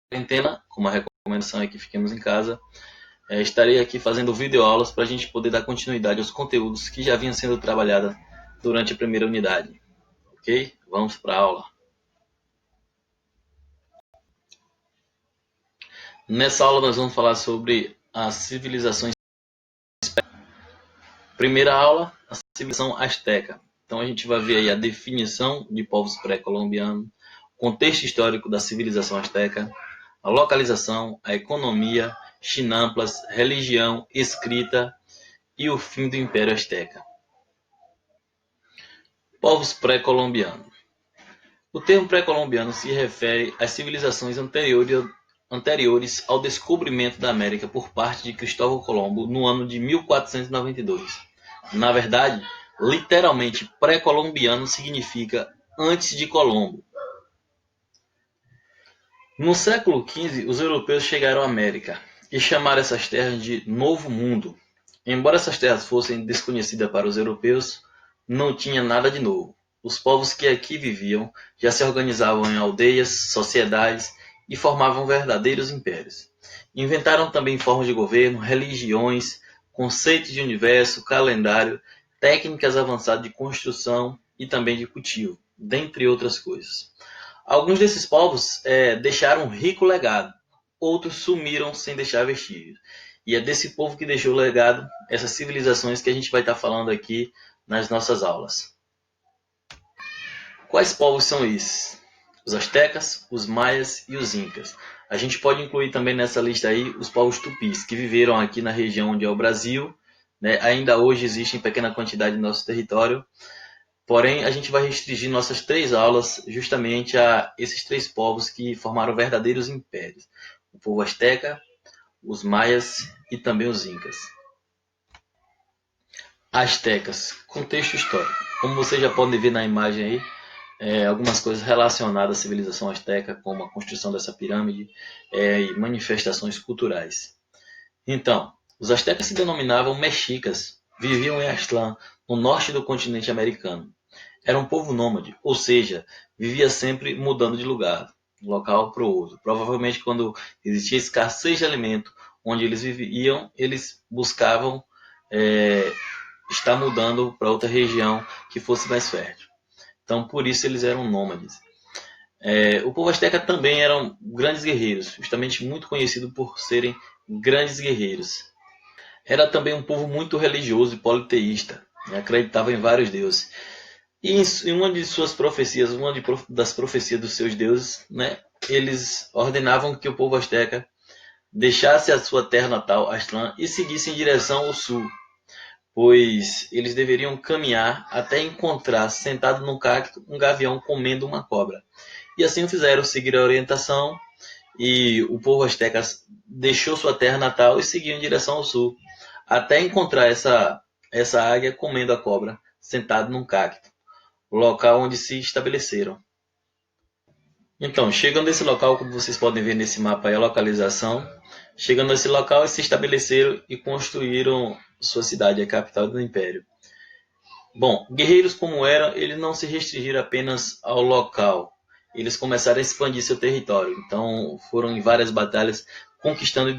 quarentena, como a recomendação é que fiquemos em casa, estarei aqui fazendo videoaulas para a gente poder dar continuidade aos conteúdos que já vinham sendo trabalhados durante a primeira unidade. Ok? Vamos para a aula. Nessa aula nós vamos falar sobre as civilizações. Primeira aula, a civilização asteca. Então a gente vai ver aí a definição de povos pré-colombianos, contexto histórico da civilização asteca, a localização, a economia, chinampas, religião, escrita e o fim do Império Azteca. Povos pré-colombianos. O termo pré-colombiano se refere às civilizações anteriores ao descobrimento da América por parte de Cristóvão Colombo no ano de 1492. Na verdade, literalmente, pré-colombiano significa antes de Colombo. No século XV, os europeus chegaram à América e chamaram essas terras de Novo Mundo. Embora essas terras fossem desconhecidas para os europeus, não tinha nada de novo. Os povos que aqui viviam já se organizavam em aldeias, sociedades e formavam verdadeiros impérios. Inventaram também formas de governo, religiões, conceitos de universo, calendário, técnicas avançadas de construção e também de cultivo, dentre outras coisas. Alguns desses povos deixaram um rico legado, outros sumiram sem deixar vestígios. E é desse povo que deixou o legado, essas civilizações que a gente vai estar falando aqui nas nossas aulas. Quais povos são esses? Os astecas, os maias e os incas. A gente pode incluir também nessa lista aí os povos tupis, que viveram aqui na região onde é o Brasil, né? Ainda hoje existe em pequena quantidade no nosso território. Porém, a gente vai restringir nossas 3 aulas justamente a esses 3 povos que formaram verdadeiros impérios. O povo asteca, os maias e também os incas. Astecas, contexto histórico. Como vocês já podem ver na imagem aí, algumas coisas relacionadas à civilização asteca, como a construção dessa pirâmide e manifestações culturais. Então, os astecas se denominavam mexicas, viviam em Aztlán, no norte do continente americano. Era um povo nômade, ou seja, vivia sempre mudando de lugar, de um local para o outro. Provavelmente quando existia escassez de alimento onde eles viviam, eles buscavam estar mudando para outra região que fosse mais fértil. Então, por isso eles eram nômades. O povo asteca também eram grandes guerreiros, justamente muito conhecido por serem grandes guerreiros. Era também um povo muito religioso e politeísta, acreditava em vários deuses. E em uma de suas profecias, das profecias dos seus deuses, né, eles ordenavam que o povo asteca deixasse a sua terra natal, Aztlán, e seguisse em direção ao sul, pois eles deveriam caminhar até encontrar, sentado num cacto, um gavião comendo uma cobra. E assim o fizeram, seguir a orientação, e o povo asteca deixou sua terra natal e seguiu em direção ao sul, até encontrar essa águia comendo a cobra, sentado num cacto, o local onde se estabeleceram. Então, chegando nesse local, como vocês podem ver nesse mapa aí, a localização, chegando nesse local, eles se estabeleceram e construíram sua cidade, a capital do império. Bom, guerreiros como eram, eles não se restringiram apenas ao local, eles começaram a expandir seu território. Então, foram em várias batalhas conquistando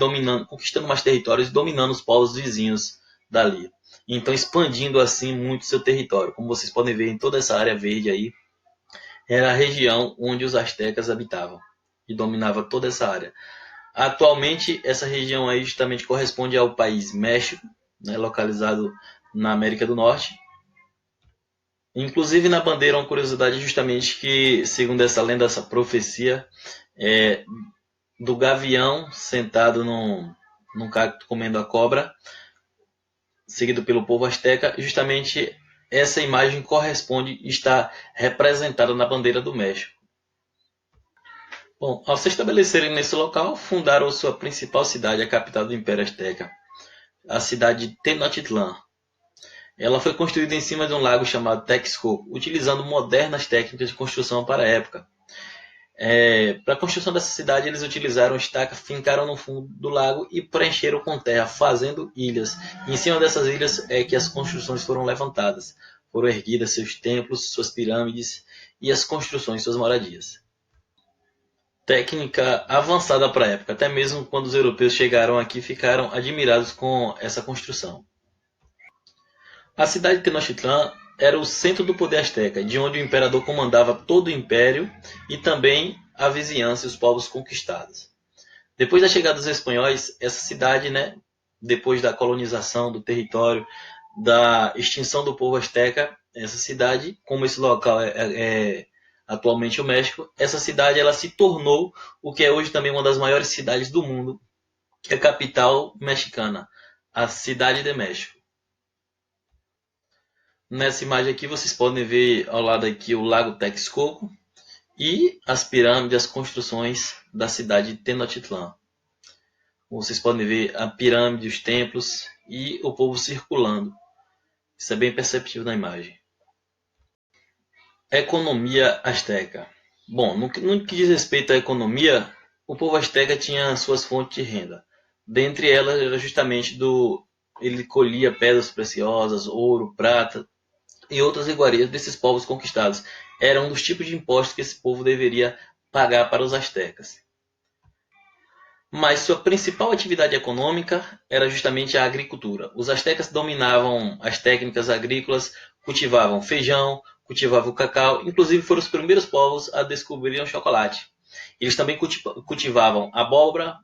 mais territórios e dominando os povos vizinhos dali. Então, expandindo assim muito seu território. Como vocês podem ver em toda essa área verde aí, era a região onde os astecas habitavam e dominava toda essa área. Atualmente, essa região aí justamente corresponde ao país México, né, localizado na América do Norte. Inclusive na bandeira, uma curiosidade justamente que, segundo essa lenda, essa profecia, do gavião sentado num cacto comendo a cobra, seguido pelo povo asteca, justamente essa imagem corresponde e está representada na bandeira do México. Bom, ao se estabelecerem nesse local, fundaram sua principal cidade, a capital do Império Azteca, a cidade de Tenochtitlán. Ela foi construída em cima de um lago chamado Texcoco, utilizando modernas técnicas de construção para a época. Para a construção dessa cidade, eles utilizaram estaca, fincaram no fundo do lago e preencheram com terra, fazendo ilhas. E em cima dessas ilhas é que as construções foram levantadas. Foram erguidas seus templos, suas pirâmides e as construções, suas moradias. técnica avançada para a época. Até mesmo quando os europeus chegaram aqui, ficaram admirados com essa construção. A cidade de Tenochtitlan era o centro do poder asteca, de onde o imperador comandava todo o império e também a vizinhança e os povos conquistados. Depois da chegada dos espanhóis, essa cidade, né, depois da colonização do território, da extinção do povo asteca, essa cidade, como esse local é atualmente o México, essa cidade ela se tornou o que é hoje também uma das maiores cidades do mundo, que é a capital mexicana, a Cidade de México. Nessa imagem aqui vocês podem ver ao lado aqui o Lago Texcoco e as pirâmides, as construções da cidade de Tenochtitlan. Vocês podem ver a pirâmide, os templos e o povo circulando. Isso é bem perceptível na imagem. Economia asteca. Bom, no que diz respeito à economia, o povo asteca tinha suas fontes de renda. Dentre elas era justamente ele colhia pedras preciosas, ouro, prata e outras iguarias desses povos conquistados. Era um dos tipos de impostos que esse povo deveria pagar para os astecas. Mas sua principal atividade econômica era justamente a agricultura. Os astecas dominavam as técnicas agrícolas, cultivavam feijão, cultivavam cacau, inclusive foram os primeiros povos a descobrirem o chocolate. Eles também cultivavam abóbora,